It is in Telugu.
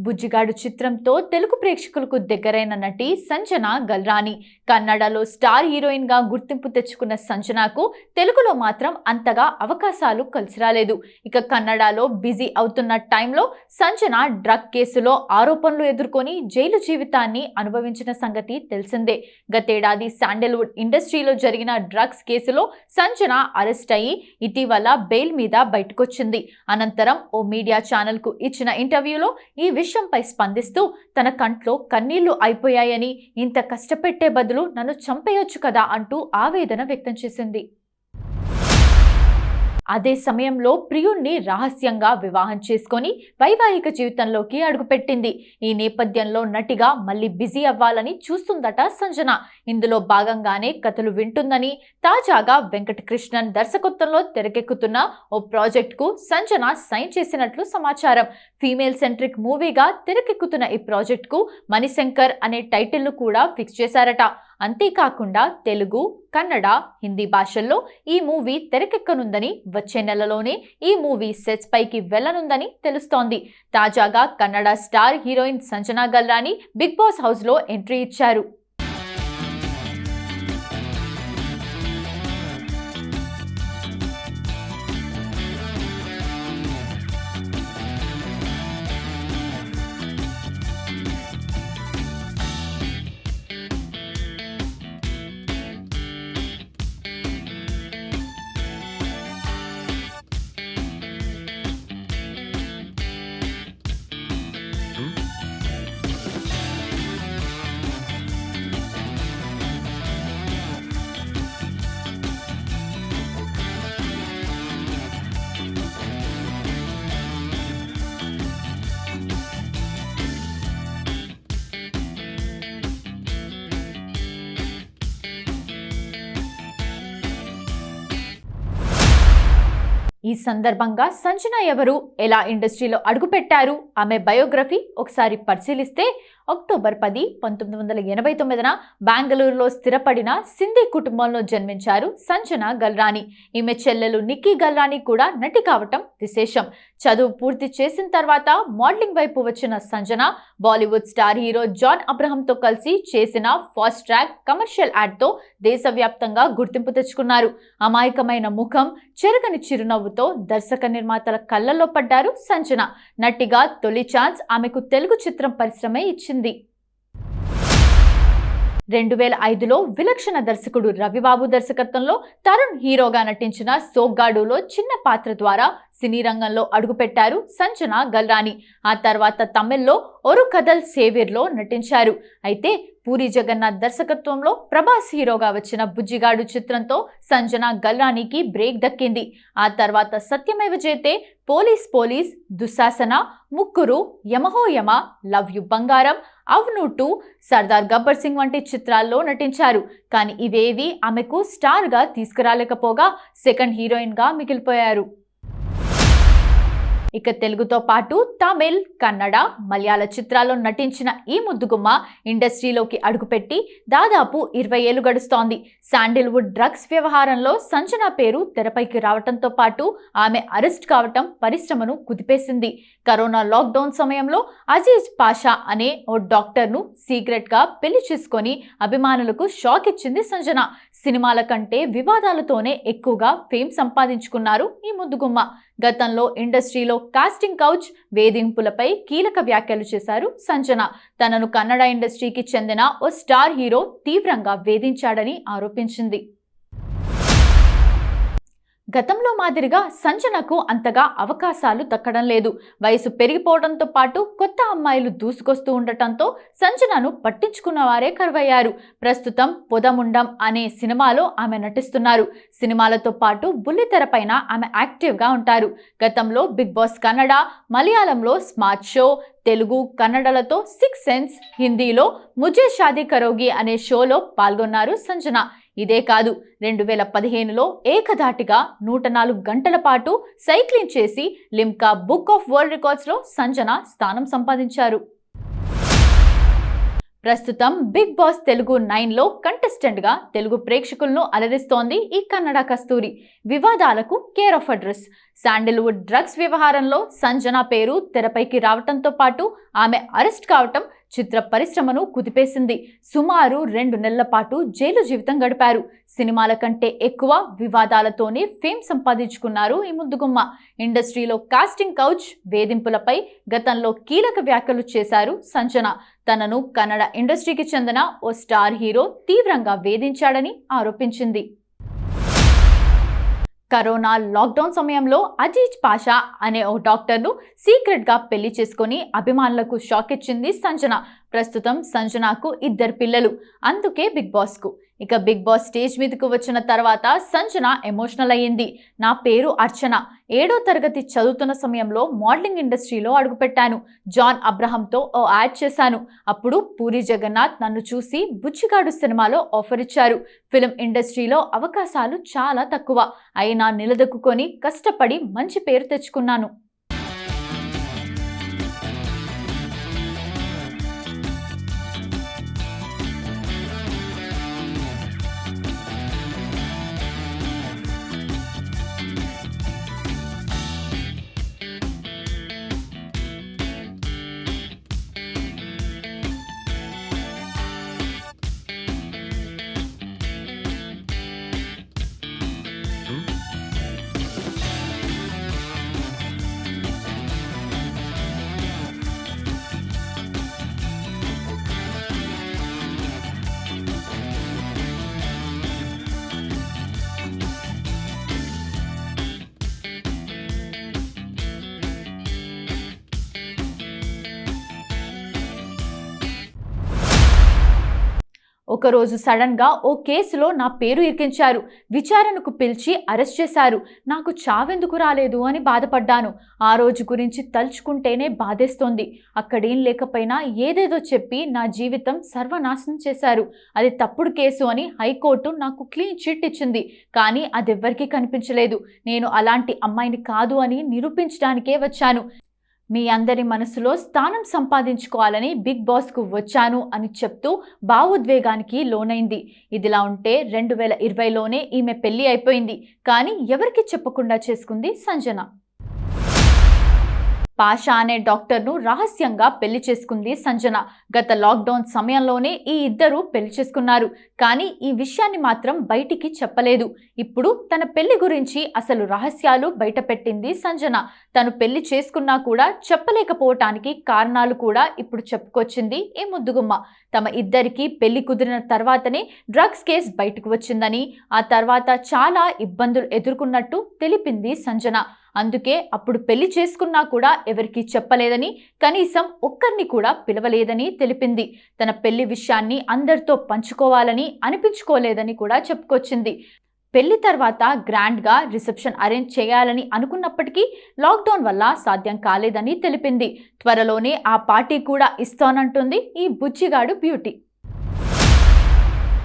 బుజ్జిగాడు చిత్రంతో తెలుగు ప్రేక్షకులకు దగ్గరైన నటి సంజన గల్రాని. కన్నడలో స్టార్ హీరోయిన్ గా గుర్తింపు తెచ్చుకున్న సంజనకు తెలుగులో మాత్రం అంతగా అవకాశాలు కలిసి రాలేదు. ఇక కన్నడలో బిజీ అవుతున్న టైంలో సంజన డ్రగ్ కేసులో ఆరోపణలు ఎదుర్కొని జైలు జీవితాన్ని అనుభవించిన సంగతి తెలిసిందే. గతేడాది శాండల్వుడ్ ఇండస్ట్రీలో జరిగిన డ్రగ్స్ కేసులో సంజన అరెస్ట్ అయ్యి ఇటీవల బెయిల్ మీద బయటకొచ్చింది. అనంతరం ఓ మీడియా ఛానల్ కు ఇచ్చిన ఇంటర్వ్యూలో ఈ విషయంపై స్పందిస్తూ తన కంట్లో కన్నీళ్లు అయిపోయాయని, ఇంత కష్టపెట్టే బదులు నన్ను చంపేయొచ్చు కదా అంటూ ఆవేదన వ్యక్తం చేసింది. అదే సమయంలో ప్రియుణ్ణి రహస్యంగా వివాహం చేసుకొని వైవాహిక జీవితంలోకి అడుగుపెట్టింది. ఈ నేపథ్యంలో నటిగా మళ్ళీ బిజీ అవ్వాలని చూస్తుందట సంజన. ఇందులో భాగంగానే కథలు వింటుందని, తాజాగా వెంకటకృష్ణన్ దర్శకత్వంలో తెరకెక్కుతున్న ఓ ప్రాజెక్టుకు సంజన సైన్ చేసినట్లు సమాచారం. ఫీమేల్ సెంట్రిక్ మూవీగా తెరకెక్కుతున్న ఈ ప్రాజెక్టుకు మణిశంకర్ అనే టైటిల్ను కూడా ఫిక్స్ చేశారట. అంతేకాకుండా తెలుగు, కన్నడ, హిందీ భాషల్లో ఈ మూవీ తెరకెక్కనుందని, వచ్చే నెలలోనే ఈ మూవీ సెట్స్ పైకి వెళ్లనుందని తెలుస్తోంది. తాజాగా Kannada star heroine Sanjana Galrani Bigg Boss house లో ఎంట్రీ ఇచ్చారు. ఈ సందర్భంగా సంజన ఎవరు, ఎలా ఇండస్ట్రీలో అడుగుపెట్టారు, ఆమె బయోగ్రఫీ ఒకసారి పరిశీలిస్తే అక్టోబర్ 10, 1989న బెంగళూరులో స్థిరపడిన సింధీ కుటుంబంలో జన్మించారు సంజన గల్రాని. ఈమె చెల్లెలు నిక్కీ గల్రాని కూడా నటి కావటం విశేషం. చదువు పూర్తి చేసిన తర్వాత మోడలింగ్ వైపు వచ్చిన Sanjana Bollywood star hero John అబ్రహంతో కలిసి చేసిన ఫాస్ట్ ట్రాక్ కమర్షియల్ యాడ్తో దేశవ్యాప్తంగా గుర్తింపు తెచ్చుకున్నారు. అమాయకమైన ముఖం, చెరగని చిరునవ్వుతో దర్శక నిర్మాతల కళ్ళల్లో పడ్డారు సంజన. నటిగా తొలి ఛాన్స్ ఆమెకు తెలుగు చిత్రం పరిశ్రమే ఇచ్చింది. 2005లో విలక్షణ దర్శకుడు రవిబాబు దర్శకత్వంలో తరుణ్ హీరోగా నటించిన సోగ్గాడులో చిన్న పాత్ర ద్వారా సినీ రంగంలో అడుగుపెట్టారు సంజన గల్రాని. ఆ తర్వాత తమిళ్లో ఒరు కథల్ సేవియర్లో నటించారు. అయితే పూరి జగన్నాథ్ దర్శకత్వంలో ప్రభాస్ హీరోగా వచ్చిన బుజ్జిగాడు చిత్రంతో సంజన గల్రానికి బ్రేక్ దక్కింది. ఆ తర్వాత సత్యమేవ జయతే, పోలీస్ పోలీస్, దుశ్శాసన, ముగ్గురు, యమహో యమ, లవ్ యు బంగారం, అవును 2, సర్దార్ గబ్బర్ సింగ్ వంటి చిత్రాల్లో నటించారు. కానీ ఇవేవి ఆమెకు స్టార్గా తీసుకురాలేకపోగా సెకండ్ హీరోయిన్గా మిగిలిపోయారు. ఇక తెలుగుతో పాటు తమిళ్, కన్నడ, మలయాళ చిత్రాల్లో నటించిన ఈ ముద్దుగుమ్మ ఇండస్ట్రీలోకి అడుగుపెట్టి దాదాపు 20 ఏళ్లు గడుస్తోంది. శాండిల్వుడ్ డ్రగ్స్ వ్యవహారంలో సంజన పేరు తెరపైకి రావటంతో పాటు ఆమె అరెస్ట్ కావటం పరిశ్రమను కుదిపేసింది. కరోనా లాక్డౌన్ సమయంలో అజీజ్ పాషా అనే ఓ డాక్టర్ను సీక్రెట్గా పెళ్లి చేసుకొని అభిమానులకు షాక్ ఇచ్చింది సంజన. సినిమాల కంటే వివాదాలతోనే ఎక్కువగా ఫేమ్ సంపాదించుకున్నారు ఈ ముద్దుగుమ్మ. గతంలో ఇండస్ట్రీలో కాస్టింగ్ కౌచ్, వేధింపులపై కీలక వ్యాఖ్యలు చేశారు సంజన. తనను కన్నడ ఇండస్ట్రీకి చెందిన ఓ స్టార్ హీరో తీవ్రంగా వేధించాడని ఆరోపించింది. గతంలో మాదిరిగా సంజనకు అంతగా అవకాశాలు దక్కడం లేదు. వయసు పెరిగిపోవడంతో పాటు కొత్త అమ్మాయిలు దూసుకొస్తూ ఉండటంతో సంజనను పట్టించుకున్న వారే కరువయ్యారు. ప్రస్తుతం పొదముండం అనే సినిమాలో ఆమె నటిస్తున్నారు. సినిమాలతో పాటు బుల్లితెరపైన ఆమె యాక్టివ్గా ఉంటారు. గతంలో బిగ్ బాస్ కన్నడ, మలయాళంలో స్మార్ట్ షో, తెలుగు, కన్నడలతో 6 సెన్స్, హిందీలో ముజే షాదీ కరోగి అనే షోలో పాల్గొన్నారు సంజన. ఇదే కాదు, 2015లో ఏకధాటిగా 104 గంటల పాటు సైక్లింగ్ చేసి లిమ్కా బుక్ ఆఫ్ వరల్డ్ రికార్డ్స్లో సంజన స్థానం సంపాదించారు. ప్రస్తుతం బిగ్ బాస్ తెలుగు 9లో కంటెస్టెంట్గా తెలుగు ప్రేక్షకులను అలరిస్తోంది ఈ కన్నడ కస్తూరి. వివాదాలకు care of address. Sandalwood drugs వ్యవహారంలో సంజన పేరు తెరపైకి రావటంతో పాటు ఆమె అరెస్ట్ కావటం చిత్ర పరిశ్రమను కుదిపేసింది. సుమారు 2 నెలల పాటు జైలు జీవితం గడిపారు. సినిమాల కంటే ఎక్కువ వివాదాలతోనే ఫేమ్ సంపాదించుకున్నారు ఈ ముద్దుగుమ్మ. ఇండస్ట్రీలో కాస్టింగ్ కౌచ్ వేధింపులపై గతంలో కీలక వ్యాఖ్యలు చేశారు సంజన. తనను కన్నడ ఇండస్ట్రీకి చెందిన ఓ స్టార్ హీరో తీవ్రంగా వేధించాడని ఆరోపించింది. కరోనా లాక్డౌన్ సమయంలో అజీజ్ పాషా అనే ఓ డాక్టర్ను సీక్రెట్ గా పెళ్లి చేసుకుని అభిమానులకు షాక్ ఇచ్చింది సంజన. ప్రస్తుతం సంజనకు 2 పిల్లలు. అందుకే బిగ్ బాస్ కు. ఇక బిగ్ బాస్ స్టేజ్ మీదకు వచ్చిన తర్వాత సంజన ఎమోషనల్ అయ్యింది. నా పేరు అర్చన. 7వ తరగతి చదువుతున్న సమయంలో మోడలింగ్ ఇండస్ట్రీలో అడుగుపెట్టాను. జాన్ అబ్రహంతో ఓ యాడ్ చేశాను. అప్పుడు పూరి జగన్నాథ్ నన్ను చూసి బుచ్చిగాడు సినిమాలో ఆఫర్ ఇచ్చారు. ఫిల్మ్ ఇండస్ట్రీలో అవకాశాలు చాలా తక్కువ. అయినా నిలదొక్కుని కష్టపడి మంచి పేరు తెచ్చుకున్నాను. ఒకరోజు సడన్ గా ఓ కేసులో నా పేరు ఇరికించారు. విచారణకు పిలిచి అరెస్ట్ చేశారు. నాకు చావెందుకు రాలేదు అని బాధపడ్డాను. ఆ రోజు గురించి తలుచుకుంటేనే బాధేస్తోంది. అక్కడేం లేకపోయినా ఏదేదో చెప్పి నా జీవితం సర్వనాశనం చేశారు. అది తప్పుడు కేసు అని హైకోర్టు నాకు క్లీన్ చిట్ ఇచ్చింది. కానీ అదెవ్వరికీ కనిపించలేదు. నేను అలాంటి అమ్మాయిని కాదు అని నిరూపించడానికే వచ్చాను. మీ అందరి మనసులో స్థానం సంపాదించుకోవాలని బిగ్ బాస్ కు వచ్చాను అని చెప్తూ భావోద్వేగానికి లోనైంది. ఇదిలా ఉంటే 2020లోనే ఈమె పెళ్లి అయిపోయింది. కానీ ఎవరికి చెప్పకుండా చేసుకుంది సంజన. పాషా అనే డాక్టర్ను రహస్యంగా పెళ్లి చేసుకుంది సంజన. గత లాక్డౌన్ సమయంలోనే ఈ ఇద్దరు పెళ్లి చేసుకున్నారు. కానీ ఈ విషయాన్ని మాత్రం బయటికి చెప్పలేదు. ఇప్పుడు తన పెళ్లి గురించి అసలు రహస్యాలు బయటపెట్టింది సంజన. తను పెళ్లి చేసుకున్నా కూడా చెప్పలేకపోవటానికి కారణాలు కూడా ఇప్పుడు చెప్పుకొచ్చింది ఈ ముద్దుగుమ్మ. తమ ఇద్దరికి పెళ్లి కుదిరిన తర్వాతనే డ్రగ్స్ కేసు బయటకు వచ్చిందని, ఆ తర్వాత చాలా ఇబ్బందులు ఎదుర్కొన్నట్టు తెలిపింది సంజన. అందుకే అప్పుడు పెళ్లి చేసుకున్నా కూడా ఎవరికీ చెప్పలేదని, కనీసం ఒక్కరిని కూడా పిలవలేదని తెలిపింది. తన పెళ్లి విషయాన్ని అందరితో పంచుకోవాలని అనిపించుకోలేదని కూడా చెప్పుకొచ్చింది. పెళ్లి తర్వాత గ్రాండ్గా రిసెప్షన్ అరేంజ్ చేయాలని అనుకున్నప్పటికీ లాక్డౌన్ వల్ల సాధ్యం కాలేదని తెలిపింది. త్వరలోనే ఆ పార్టీ కూడా ఇస్తానంటుంది ఈ బుచ్చిగాడు బ్యూటీ.